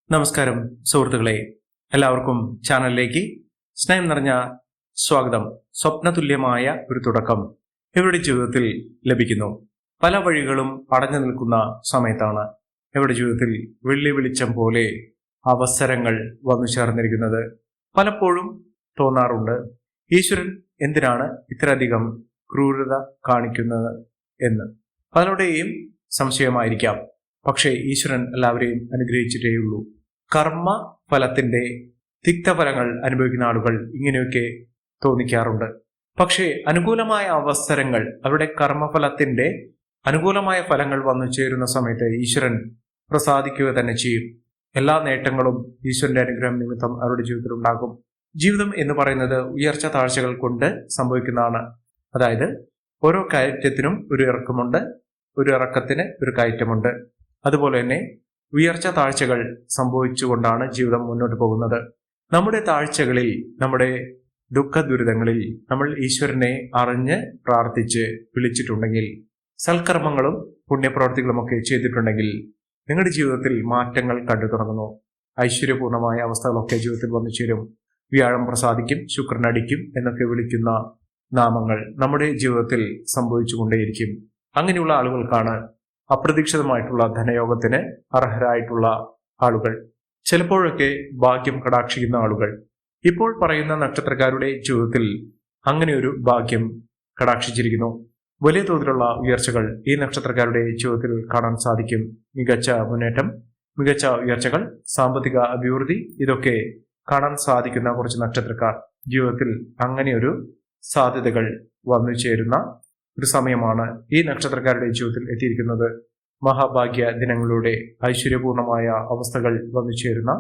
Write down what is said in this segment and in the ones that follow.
നമസ്കാരം സുഹൃത്തുക്കളെ, എല്ലാവർക്കും ചാനലിലേക്ക് സ്നേഹം നിറഞ്ഞ സ്വാഗതം. സ്വപ്നതുല്യമായ ഒരു തുടക്കം ഇവരുടെ ജീവിതത്തിൽ ലഭിക്കുന്നു. പല വഴികളും അടഞ്ഞു നിൽക്കുന്ന സമയത്താണ് ഇവരുടെ ജീവിതത്തിൽ വെള്ളി വെളിച്ചം പോലെ അവസരങ്ങൾ വന്നു ചേർന്നിരിക്കുന്നത്. പലപ്പോഴും തോന്നാറുണ്ട്, ഈശ്വരൻ എന്തിനാണ് ഇത്രയധികം ക്രൂരത കാണിക്കുന്നത് എന്ന്. പലരുടെയും സംശയമായിരിക്കാം. പക്ഷേ ഈശ്വരൻ എല്ലാവരെയും അനുഗ്രഹിച്ചിട്ടേയുള്ളൂ. കർമ്മ ഫലത്തിന്റെ തിക്തഫലങ്ങൾ അനുഭവിക്കുന്ന ആളുകൾ ഇങ്ങനെയൊക്കെ തോന്നിക്കാറുണ്ട്. പക്ഷേ അനുകൂലമായ അവസരങ്ങൾ, അവരുടെ കർമ്മഫലത്തിന്റെ അനുകൂലമായ ഫലങ്ങൾ വന്നു ചേരുന്ന സമയത്ത് ഈശ്വരൻ പ്രസാദിക്കുക തന്നെ ചെയ്യും. എല്ലാ നേട്ടങ്ങളും ഈശ്വരന്റെ അനുഗ്രഹം നിമിത്തം അവരുടെ ജീവിതത്തിൽ ഉണ്ടാകും. ജീവിതം എന്ന് പറയുന്നത് ഉയർച്ച താഴ്ചകൾ കൊണ്ട് സംഭവിക്കുന്നതാണ്. അതായത് ഓരോ കയറ്റത്തിനും ഒരു ഇറക്കമുണ്ട്, ഒരു ഇറക്കത്തിന് ഒരു കയറ്റമുണ്ട്. അതുപോലെ തന്നെ ഉയർച്ച താഴ്ചകൾ സംഭവിച്ചുകൊണ്ടാണ് ജീവിതം മുന്നോട്ട് പോകുന്നത്. നമ്മുടെ താഴ്ചകളിൽ, നമ്മുടെ ദുഃഖ ദുരിതങ്ങളിൽ നമ്മൾ ഈശ്വരനെ അറിഞ്ഞ് പ്രാർത്ഥിച്ച് വിളിച്ചിട്ടുണ്ടെങ്കിൽ, സൽക്കർമ്മങ്ങളും പുണ്യപ്രവർത്തികളും ഒക്കെ ചെയ്തിട്ടുണ്ടെങ്കിൽ നിങ്ങളുടെ ജീവിതത്തിൽ മാറ്റങ്ങൾ കണ്ടു തുടങ്ങുന്നു. ഐശ്വര്യപൂർണമായ അവസ്ഥകളൊക്കെ ജീവിതത്തിൽ വന്നു ചേരും. വ്യാഴം പ്രസാദിക്കും, ശുക്രൻ അടിക്കും എന്നൊക്കെ വിളിക്കുന്ന നാമങ്ങൾ നമ്മുടെ ജീവിതത്തിൽ സംഭവിച്ചുകൊണ്ടേയിരിക്കും. അങ്ങനെയുള്ള ആളുകൾക്കാണ് അപ്രതീക്ഷിതമായിട്ടുള്ള ധനയോഗത്തിന് അർഹരായിട്ടുള്ള ആളുകൾ. ചിലപ്പോഴൊക്കെ ഭാഗ്യം കടാക്ഷിക്കുന്ന ആളുകൾ. ഇപ്പോൾ പറയുന്ന നക്ഷത്രക്കാരുടെ ജീവിതത്തിൽ അങ്ങനെയൊരു ഭാഗ്യം കടാക്ഷിച്ചിരിക്കുന്നു. വലിയ തോതിലുള്ള ഉയർച്ചകൾ ഈ നക്ഷത്രക്കാരുടെ ജീവിതത്തിൽ കാണാൻ സാധിക്കും. മികച്ച മുന്നേറ്റം, മികച്ച ഉയർച്ചകൾ, സാമ്പത്തിക അഭിവൃദ്ധി, ഇതൊക്കെ കാണാൻ സാധിക്കുന്ന കുറച്ച് നക്ഷത്രക്കാർ ജീവിതത്തിൽ അങ്ങനെയൊരു സാധ്യതകൾ വന്നു ചേരുന്ന ഒരു സമയമാണ് ഈ നക്ഷത്രക്കാരുടെ ജീവിതത്തിൽ എത്തിയിരിക്കുന്നത്. മഹാഭാഗ്യ ദിനങ്ങളുടെ ഐശ്വര്യപൂർണമായ അവസ്ഥകൾ വന്നു ചേരുന്ന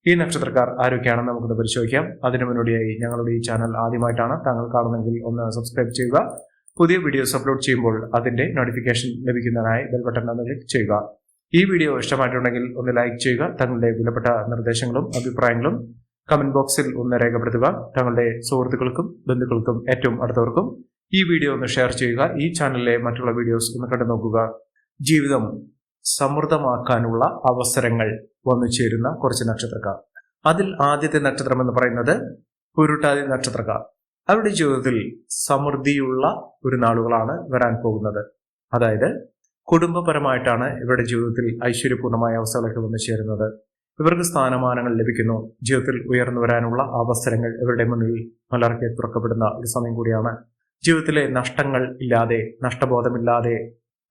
ഈ നക്ഷത്രക്കാർ ആരൊക്കെയാണെന്ന് നമുക്കൊന്ന് പരിശോധിക്കാം. അതിനു മുന്നോടിയായി ഞങ്ങളുടെ ഈ ചാനൽ ആദ്യമായിട്ടാണ് താങ്കൾ കാണുന്നെങ്കിൽ ഒന്ന് സബ്സ്ക്രൈബ് ചെയ്യുക. പുതിയ വീഡിയോസ് അപ്ലോഡ് ചെയ്യുമ്പോൾ അതിന്റെ നോട്ടിഫിക്കേഷൻ ലഭിക്കുന്നതിനായി ബെൽ ബട്ടൺ ഒന്ന് ക്ലിക്ക് ചെയ്യുക. ഈ വീഡിയോ ഇഷ്ടമായിട്ടുണ്ടെങ്കിൽ ഒന്ന് ലൈക്ക് ചെയ്യുക. തങ്ങളുടെ വിലപ്പെട്ട നിർദ്ദേശങ്ങളും അഭിപ്രായങ്ങളും കമന്റ് ബോക്സിൽ ഒന്ന് രേഖപ്പെടുത്തുക. തങ്ങളുടെ സുഹൃത്തുക്കൾക്കും ബന്ധുക്കൾക്കും ഏറ്റവും അടുത്തവർക്കും ഈ വീഡിയോ ഒന്ന് ഷെയർ ചെയ്യുക. ഈ ചാനലിലെ മറ്റുള്ള വീഡിയോസ് ഒന്ന് കണ്ടു നോക്കുക. ജീവിതം സമൃദ്ധമാക്കാനുള്ള അവസരങ്ങൾ വന്നു ചേരുന്ന കുറച്ച് നക്ഷത്രക്കാർ. അതിൽ ആദ്യത്തെ നക്ഷത്രം എന്ന് പറയുന്നത് പുരുട്ടാതി നക്ഷത്രക്കാർ. അവരുടെ ജീവിതത്തിൽ സമൃദ്ധിയുള്ള ഒരു നാളുകളാണ് വരാൻ പോകുന്നത്. അതായത് കുടുംബപരമായിട്ടാണ് ഇവരുടെ ജീവിതത്തിൽ ഐശ്വര്യപൂർണമായ അവസ്ഥകളൊക്കെ വന്നു ചേരുന്നത്. ഇവർക്ക് സ്ഥാനമാനങ്ങൾ ലഭിക്കുന്നു. ജീവിതത്തിൽ ഉയർന്നു വരാനുള്ള അവസരങ്ങൾ ഇവരുടെ മുന്നിൽ മലർക്കെ തുറക്കപ്പെടുന്ന ഒരു സമയം കൂടിയാണ്. ജീവിതത്തിലെ നഷ്ടങ്ങൾ ഇല്ലാതെ, നഷ്ടബോധമില്ലാതെ,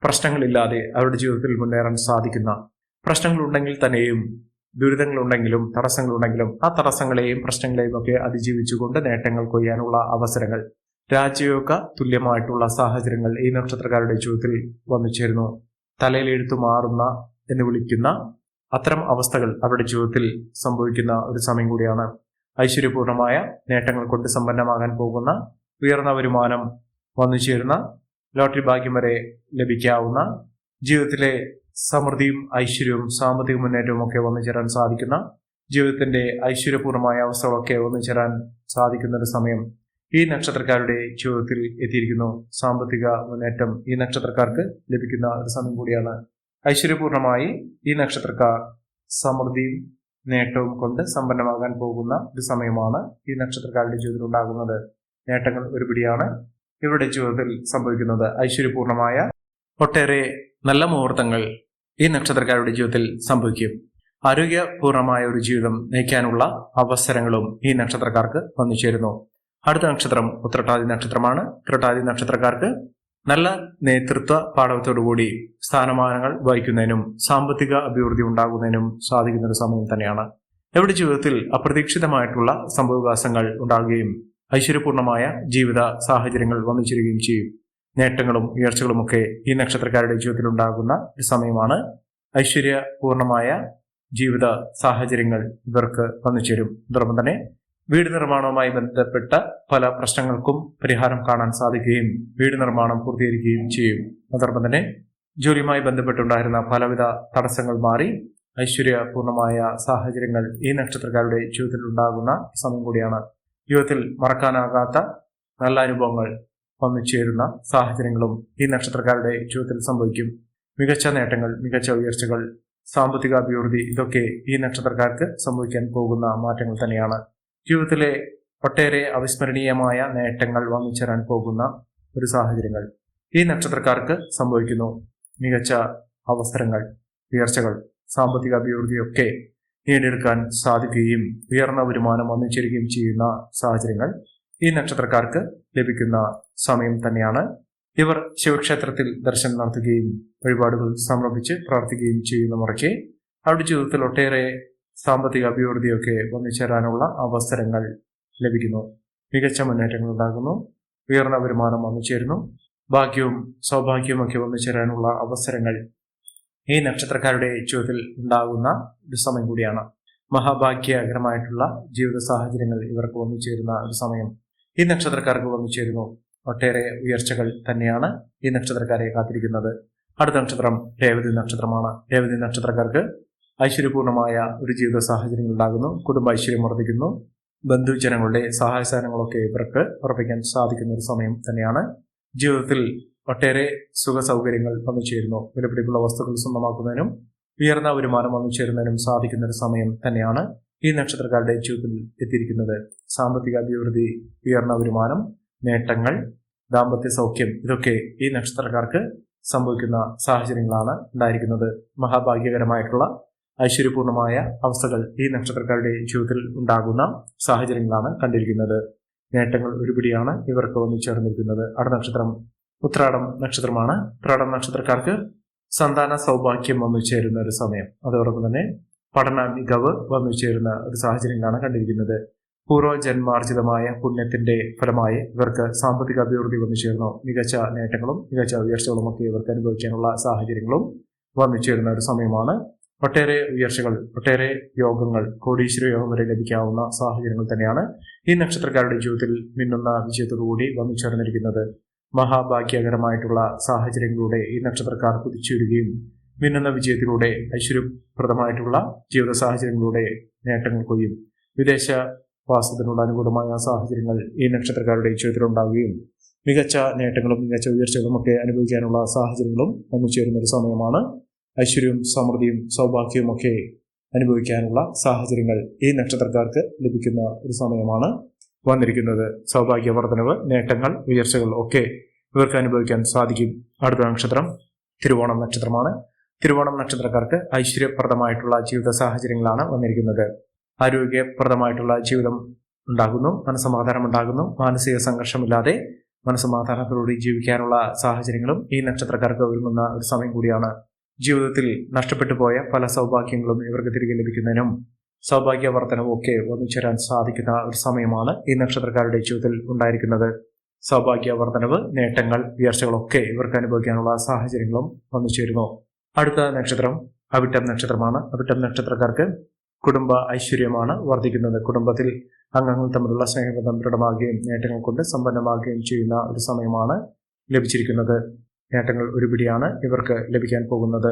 പ്രശ്നങ്ങളില്ലാതെ അവരുടെ ജീവിതത്തിൽ മുന്നേറാൻ സാധിക്കുന്ന, പ്രശ്നങ്ങളുണ്ടെങ്കിൽ തന്നെയും, ദുരിതങ്ങളുണ്ടെങ്കിലും തടസ്സങ്ങളുണ്ടെങ്കിലും ആ തടസ്സങ്ങളെയും പ്രശ്നങ്ങളെയും ഒക്കെ അതിജീവിച്ചുകൊണ്ട് നേട്ടങ്ങൾ കൊയ്യാനുള്ള അവസരങ്ങൾ, രാജയോഗ തുല്യമായിട്ടുള്ള സാഹചര്യങ്ങൾ ഈ നക്ഷത്രക്കാരുടെ ജീവിതത്തിൽ വന്നു ചേരുന്നു. തലയിലെഴുത്തു മാറുന്ന എന്ന് വിളിക്കുന്ന അത്തരം അവസ്ഥകൾ അവരുടെ ജീവിതത്തിൽ സംഭവിക്കുന്ന ഒരു സമയം കൂടിയാണ്. ഐശ്വര്യപൂർണമായ നേട്ടങ്ങൾ കൊണ്ട് സമ്പന്നമാകാൻ പോകുന്ന, ഉയർന്ന വരുമാനം വന്നു ചേരുന്ന, ലോട്ടറി ഭാഗ്യം വരെ ലഭിക്കാവുന്ന, ജീവിതത്തിലെ സമൃദ്ധിയും ഐശ്വര്യവും സാമ്പത്തിക മുന്നേറ്റവും ഒക്കെ വന്നു ചേരാൻ സാധിക്കുന്ന, ജീവിതത്തിന്റെ ഐശ്വര്യപൂർണമായ അവസ്ഥകളൊക്കെ വന്നു ചേരാൻ സാധിക്കുന്ന ഒരു സമയം ഈ നക്ഷത്രക്കാരുടെ ജീവിതത്തിൽ എത്തിയിരിക്കുന്നു. സാമ്പത്തിക മുന്നേറ്റം ഈ നക്ഷത്രക്കാർക്ക് ലഭിക്കുന്ന ഒരു സമയം കൂടിയാണ്. ഐശ്വര്യപൂർണമായി ഈ നക്ഷത്രക്കാർ സമൃദ്ധിയും നേട്ടവും കൊണ്ട് സമ്പന്നമാകാൻ പോകുന്ന ഒരു സമയമാണ് ഈ നക്ഷത്രക്കാരുടെ ജീവിതത്തിൽ ഉണ്ടാകുന്നത്. നേട്ടങ്ങൾ ഒരുപിടിയാണ് ഇവരുടെ ജീവിതത്തിൽ സംഭവിക്കുന്നത്. ഐശ്വര്യപൂർണമായ ഒട്ടേറെ നല്ല മുഹൂർത്തങ്ങൾ ഈ നക്ഷത്രക്കാരുടെ ജീവിതത്തിൽ സംഭവിക്കും. ആരോഗ്യപൂർണമായ ഒരു ജീവിതം നയിക്കാനുള്ള അവസരങ്ങളും ഈ നക്ഷത്രക്കാർക്ക് വന്നു ചേരുന്നു. അടുത്ത നക്ഷത്രം ഉത്രട്ടാതി നക്ഷത്രമാണ്. ഉത്രട്ടാതി നക്ഷത്രക്കാർക്ക് നല്ല നേതൃത്വ പാഠവത്തോടുകൂടി സ്ഥാനമാനങ്ങൾ വഹിക്കുന്നതിനും സാമ്പത്തിക അഭിവൃദ്ധി ഉണ്ടാകുന്നതിനും സാധിക്കുന്ന ഒരു സമയം തന്നെയാണ്. ഇവരുടെ ജീവിതത്തിൽ അപ്രതീക്ഷിതമായിട്ടുള്ള സംഭവവികാസങ്ങൾ ഉണ്ടാകുകയും ഐശ്വര്യപൂർണമായ ജീവിത സാഹചര്യങ്ങൾ വന്നു ചേരുകയും ചെയ്യും. നേട്ടങ്ങളും ഉയർച്ചകളുമൊക്കെ ഈ നക്ഷത്രക്കാരുടെ ജീവിതത്തിൽ ഉണ്ടാകുന്ന ഒരു സമയമാണ്. ഐശ്വര്യപൂർണമായ ജീവിത സാഹചര്യങ്ങൾ ഇവർക്ക് വന്നു ചേരും. അതോടൊപ്പം തന്നെ വീട് നിർമ്മാണവുമായി ബന്ധപ്പെട്ട പല പ്രശ്നങ്ങൾക്കും പരിഹാരം കാണാൻ സാധിക്കുകയും വീട് നിർമ്മാണം പൂർത്തീകരിക്കുകയും ചെയ്യും. അതോടൊപ്പം തന്നെ ജോലിയുമായി ബന്ധപ്പെട്ടുണ്ടായിരുന്ന പലവിധ തടസ്സങ്ങൾ മാറി ഐശ്വര്യപൂർണമായ സാഹചര്യങ്ങൾ ഈ നക്ഷത്രക്കാരുടെ ജീവിതത്തിൽ ഉണ്ടാകുന്ന സമയം കൂടിയാണ്. ജീവിതത്തിൽ മറക്കാനാകാത്ത നല്ല അനുഭവങ്ങൾ വന്നു ചേരുന്ന സാഹചര്യങ്ങളും ഈ നക്ഷത്രക്കാരുടെ ജീവിതത്തിൽ സംഭവിക്കും. മികച്ച നേട്ടങ്ങൾ, മികച്ച ഉയർച്ചകൾ സാമ്പത്തിക അഭിവൃദ്ധി, ഇതൊക്കെ ഈ നക്ഷത്രക്കാർക്ക് സംഭവിക്കാൻ പോകുന്ന മാറ്റങ്ങൾ തന്നെയാണ്. ജീവിതത്തിലെ ഒട്ടേറെ അവിസ്മരണീയമായ നേട്ടങ്ങൾ വന്നു ചേരാൻ പോകുന്ന ഒരു സാഹചര്യങ്ങൾ ഈ നക്ഷത്രക്കാർക്ക് സംഭവിക്കുന്നു. മികച്ച അവസരങ്ങൾ, ഉയർച്ചകൾ, സാമ്പത്തിക അഭിവൃദ്ധിയൊക്കെ നേടിയെടുക്കാൻ സാധിക്കുകയും ഉയർന്ന വരുമാനം വന്നു ചേരുകയും ചെയ്യുന്ന സാഹചര്യങ്ങൾ ഈ നക്ഷത്രക്കാർക്ക് ലഭിക്കുന്ന സമയം തന്നെയാണ്. ഇവർ ശിവക്ഷേത്രത്തിൽ ദർശനം നടത്തുകയും വഴിപാടുകൾ സമർപ്പിച്ച് പ്രാർത്ഥിക്കുകയും ചെയ്യുന്ന മുറയ്ക്ക് അവരുടെ ജീവിതത്തിൽ ഒട്ടേറെ സാമ്പത്തിക അഭിവൃദ്ധിയൊക്കെ വന്നു ചേരാനുള്ള അവസരങ്ങൾ ലഭിക്കുന്നു. മികച്ച മുന്നേറ്റങ്ങൾ ഉണ്ടാകുന്നു. ഉയർന്ന വരുമാനം വന്നു ചേരുന്നു. ഭാഗ്യവും സൗഭാഗ്യവും ഒക്കെ വന്നു ചേരാനുള്ള അവസരങ്ങൾ ഈ നക്ഷത്രക്കാരുടെ ജീവിതത്തിൽ ഉണ്ടാകുന്ന ഒരു സമയം കൂടിയാണ്. മഹാഭാഗ്യകരമായിട്ടുള്ള ജീവിത സാഹചര്യങ്ങൾ ഇവർക്ക് വന്നു ചേരുന്ന ഒരു സമയം ഈ നക്ഷത്രക്കാർക്ക് വന്നു ചേരുന്നു. ഒട്ടേറെ ഉയർച്ചകൾ തന്നെയാണ് ഈ നക്ഷത്രക്കാരെ കാത്തിരിക്കുന്നത്. അടുത്ത നക്ഷത്രം രേവതി നക്ഷത്രമാണ്. രേവതി നക്ഷത്രക്കാർക്ക് ഐശ്വര്യപൂർണമായ ഒരു ജീവിത സാഹചര്യങ്ങൾ ഉണ്ടാകുന്നു. കുടുംബ ഐശ്വര്യം വർദ്ധിക്കുന്നു. ബന്ധുജനങ്ങളുടെ സഹായ സഹകരണങ്ങളൊക്കെ ഇവർക്ക് ഉറപ്പിക്കാൻ സാധിക്കുന്ന ഒരു സമയം തന്നെയാണ്. ജീവിതത്തിൽ ഒട്ടേറെ സുഖ സൗകര്യങ്ങൾ വന്നു ചേരുന്നു. വിലപിടിപ്പുള്ള വസ്തുക്കൾ സ്വന്തമാക്കുന്നതിനും ഉയർന്ന വരുമാനം വന്നു ചേരുന്നതിനും സാധിക്കുന്ന ഒരു സമയം തന്നെയാണ് ഈ നക്ഷത്രക്കാരുടെ ജീവിതത്തിൽ എത്തിയിരിക്കുന്നത്. സാമ്പത്തിക അഭിവൃദ്ധി, ഉയർന്ന വരുമാനം, നേട്ടങ്ങൾ, ദാമ്പത്യ സൗഖ്യം, ഇതൊക്കെ ഈ നക്ഷത്രക്കാർക്ക് സംഭവിക്കുന്ന സാഹചര്യങ്ങളാണ് ഉണ്ടായിരിക്കുന്നത്. മഹാഭാഗ്യകരമായിട്ടുള്ള ഐശ്വര്യപൂർണമായ അവസ്ഥകൾ ഈ നക്ഷത്രക്കാരുടെ ജീവിതത്തിൽ ഉണ്ടാകുന്ന സാഹചര്യങ്ങളാണ് കണ്ടിരിക്കുന്നത്. നേട്ടങ്ങൾ ഒരുപിടിയാണ് ഇവർക്ക് വന്നു ചേർന്നിരിക്കുന്നത്. അടുത്ത നക്ഷത്രം ഉത്രാടം നക്ഷത്രമാണ്. ഉത്രാടം നക്ഷത്രക്കാർക്ക് സന്താന സൗഭാഗ്യം വന്നു ചേരുന്ന ഒരു സമയം, അതോടൊപ്പം തന്നെ പഠന മികവ് വന്നു ചേരുന്ന ഒരു സാഹചര്യങ്ങളാണ് കണ്ടിരിക്കുന്നത്. പൂർവ്വജന്മാർജിതമായ പുണ്യത്തിന്റെ ഫലമായി ഇവർക്ക് സാമ്പത്തിക അഭിവൃദ്ധി വന്നു ചേർന്നു. മികച്ച നേട്ടങ്ങളും മികച്ച ഉയർച്ചകളും ഒക്കെ ഇവർക്ക് അനുഭവിക്കാനുള്ള സാഹചര്യങ്ങളും വന്നു ചേരുന്ന ഒരു സമയമാണ്. ഒട്ടേറെ ഉയർച്ചകൾ, ഒട്ടേറെ യോഗങ്ങൾ, കോടീശ്വര യോഗം വരെ ലഭിക്കാവുന്ന സാഹചര്യങ്ങൾ തന്നെയാണ് ഈ നക്ഷത്രക്കാരുടെ ജീവിതത്തിൽ മിന്നുന്ന വിജയത്തോടുകൂടി വന്നു ചേർന്നിരിക്കുന്നത്. മഹാഭാഗ്യകരമായിട്ടുള്ള സാഹചര്യങ്ങളിലൂടെ ഈ നക്ഷത്രക്കാർ കുതിച്ചുവരികയും മിന്നുന്ന വിജയത്തിലൂടെ ഐശ്വര്യപ്രദമായിട്ടുള്ള ജീവിത സാഹചര്യങ്ങളിലൂടെ നേട്ടങ്ങൾ കൊയ്യും. വിദേശ വാസത്തിനുള്ള അനുകൂലമായ സാഹചര്യങ്ങൾ ഈ നക്ഷത്രക്കാരുടെ ജീവിതത്തിലുണ്ടാവുകയും മികച്ച നേട്ടങ്ങളും മികച്ച ഉയർച്ചകളും ഒക്കെ അനുഭവിക്കാനുള്ള സാഹചര്യങ്ങളും വന്നു ചേരുന്ന ഒരു സമയമാണ്. ഐശ്വര്യവും സമൃദ്ധിയും സൗഭാഗ്യവും ഒക്കെ അനുഭവിക്കാനുള്ള സാഹചര്യങ്ങൾ ഈ നക്ഷത്രക്കാർക്ക് ലഭിക്കുന്ന ഒരു സമയമാണ് വന്നിരിക്കുന്നത്. സൗഭാഗ്യവർദ്ധനവ്, നേട്ടങ്ങൾ, ഉയർച്ചകൾ ഒക്കെ ഇവർക്ക് അനുഭവിക്കാൻ സാധിക്കും. അടുത്ത നക്ഷത്രം തിരുവോണം നക്ഷത്രമാണ്. തിരുവോണം നക്ഷത്രക്കാർക്ക് ഐശ്വര്യപ്രദമായിട്ടുള്ള ജീവിത സാഹചര്യങ്ങളാണ് വന്നിരിക്കുന്നത്. ആരോഗ്യപ്രദമായിട്ടുള്ള ജീവിതം ഉണ്ടാകുന്നു. മനസ്സമാധാനം ഉണ്ടാകുന്നു. മാനസിക സംഘർഷമില്ലാതെ മനസ്സമാധാനത്തോടുകൂടി ജീവിക്കാനുള്ള സാഹചര്യങ്ങളും ഈ നക്ഷത്രക്കാർക്ക് ഒരുങ്ങുന്ന ഒരു സമയം കൂടിയാണ്. ജീവിതത്തിൽ നഷ്ടപ്പെട്ടു പോയ പല സൗഭാഗ്യങ്ങളും ഇവർക്ക് തിരികെ ലഭിക്കുന്നതിനും സൗഭാഗ്യവർദ്ധനവും ഒക്കെ വന്നു ചേരാൻ സാധിക്കുന്ന ഒരു സമയമാണ് ഈ നക്ഷത്രക്കാരുടെ ജീവിതത്തിൽ ഉണ്ടായിരിക്കുന്നത്. സൗഭാഗ്യവർദ്ധനവ്, നേട്ടങ്ങൾ, ഉയർച്ചകളൊക്കെ ഇവർക്ക് അനുഭവിക്കാനുള്ള സാഹചര്യങ്ങളും വന്നു ചേരുന്നു. അടുത്ത നക്ഷത്രം അവിട്ടം നക്ഷത്രമാണ്. അവിട്ടം നക്ഷത്രക്കാർക്ക് കുടുംബ ഐശ്വര്യമാണ് വർദ്ധിക്കുന്നത്. കുടുംബത്തിൽ അംഗങ്ങൾ തമ്മിലുള്ള സ്നേഹബന്ധം ദൃഢമാകുകയും നേട്ടങ്ങൾ കൊണ്ട് സമ്പന്നമാകുകയും ചെയ്യുന്ന ഒരു സമയമാണ് ലഭിച്ചിരിക്കുന്നത്. നേട്ടങ്ങൾ ഒരുപിടിയാണ് ഇവർക്ക് ലഭിക്കാൻ പോകുന്നത്.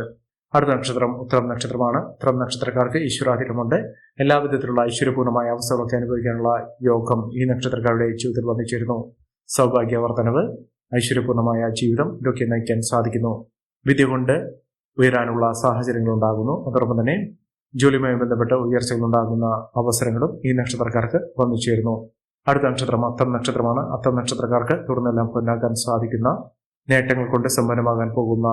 അടുത്ത നക്ഷത്രം ഉത്തരം നക്ഷത്രമാണ്. ഉത്തരം നക്ഷത്രക്കാർക്ക് ഈശ്വരാധീനമുണ്ട്. എല്ലാവിധത്തിലുള്ള ഐശ്വര്യപൂർണമായ അവസ്ഥകളൊക്കെ അനുഭവിക്കാനുള്ള യോഗം ഈ നക്ഷത്രക്കാരുടെ ജീവിതത്തിൽ വന്നു ചേരുന്നു. സൗഭാഗ്യവർദ്ധനവ്, ഐശ്വര്യപൂർണമായ ജീവിതം, ഇതൊക്കെ നയിക്കാൻ സാധിക്കുന്നു. വിദ്യ കൊണ്ട് ഉയരാനുള്ള സാഹചര്യങ്ങൾ ഉണ്ടാകുന്നു. അതോടൊപ്പം തന്നെ ജോലിയുമായി ബന്ധപ്പെട്ട ഉയർച്ചകൾ ഉണ്ടാകുന്ന അവസരങ്ങളും ഈ നക്ഷത്രക്കാർക്ക് വന്നു ചേരുന്നു. അടുത്ത നക്ഷത്രം അത്തം നക്ഷത്രമാണ്. അത്തം നക്ഷത്രക്കാർക്ക് തുടർന്നെല്ലാം പൊന്നാക്കാൻ സാധിക്കുന്ന, നേട്ടങ്ങൾ കൊണ്ട് സമ്പന്നമാകാൻ പോകുന്ന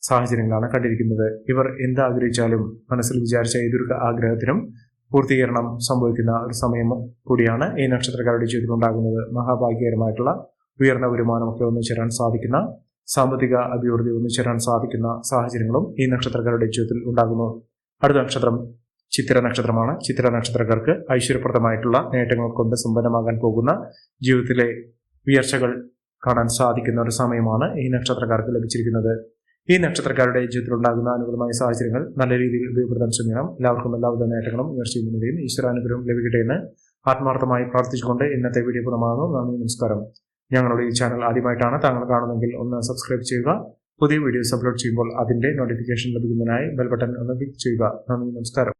സാഹചര്യങ്ങളാണ് കണ്ടിരിക്കുന്നത്. ഇവർ എന്താഗ്രഹിച്ചാലും മനസ്സിൽ വിചാരിച്ച ഏതൊരു ആഗ്രഹത്തിനും പൂർത്തീകരണം സംഭവിക്കുന്ന ഒരു സമയം കൂടിയാണ് ഈ നക്ഷത്രക്കാരുടെ ജീവിതത്തിൽ ഉണ്ടാകുന്നത്. മഹാഭാഗ്യകരമായിട്ടുള്ള ഉയർന്ന വരുമാനമൊക്കെ ഒന്നു ചേരാൻ സാധിക്കുന്ന, സാമ്പത്തിക അഭിവൃദ്ധി ഒന്നു ചേരാൻ സാധിക്കുന്ന സാഹചര്യങ്ങളും ഈ നക്ഷത്രക്കാരുടെ ജീവിതത്തിൽ ഉണ്ടാകുന്നു. അടുത്ത നക്ഷത്രം ചിത്തിര നക്ഷത്രമാണ്. ചിത്തിര നക്ഷത്രക്കാർക്ക് ഐശ്വര്യപ്രദമായിട്ടുള്ള നേട്ടങ്ങൾ കൊണ്ട് സമ്പന്നമാകാൻ പോകുന്ന, ജീവിതത്തിലെ ഉയർച്ചകൾ കാണാൻ സാധിക്കുന്ന ഒരു സമയമാണ് ഈ നക്ഷത്രക്കാർക്ക് ലഭിച്ചിരിക്കുന്നത്. ഈ നക്ഷത്രക്കാരുടെ ജീവിതത്തിൽ ഉണ്ടാകുന്ന അനുകൂലമായ സാഹചര്യങ്ങൾ നല്ല രീതിയിൽ ഉപയോഗപ്പെടുത്താൻ ശ്രമിക്കണം. എല്ലാവർക്കും എല്ലാവിധ നേട്ടങ്ങളും ഉയർച്ചയും മുന്നേറിയും ഈശ്വരാനുഗ്രഹം ലഭിക്കട്ടെ എന്ന് ആത്മാർത്ഥമായി പ്രാർത്ഥിച്ചുകൊണ്ട് ഇന്നത്തെ വീഡിയോ പൂർണ്ണമാകുന്നു. നന്ദി, നമസ്കാരം. ഞങ്ങളുടെ ഈ ചാനൽ ആദ്യമായിട്ടാണ് താങ്കൾ കാണുന്നതെങ്കിൽ ഒന്ന് സബ്സ്ക്രൈബ് ചെയ്യുക. പുതിയ വീഡിയോസ് അപ്ലോഡ് ചെയ്യുമ്പോൾ അതിന്റെ നോട്ടിഫിക്കേഷൻ ലഭിക്കുന്നതിനായി ബെൽ ബട്ടൺ ഒന്ന് ക്ലിക്ക് ചെയ്യുക. നന്ദി, നമസ്കാരം.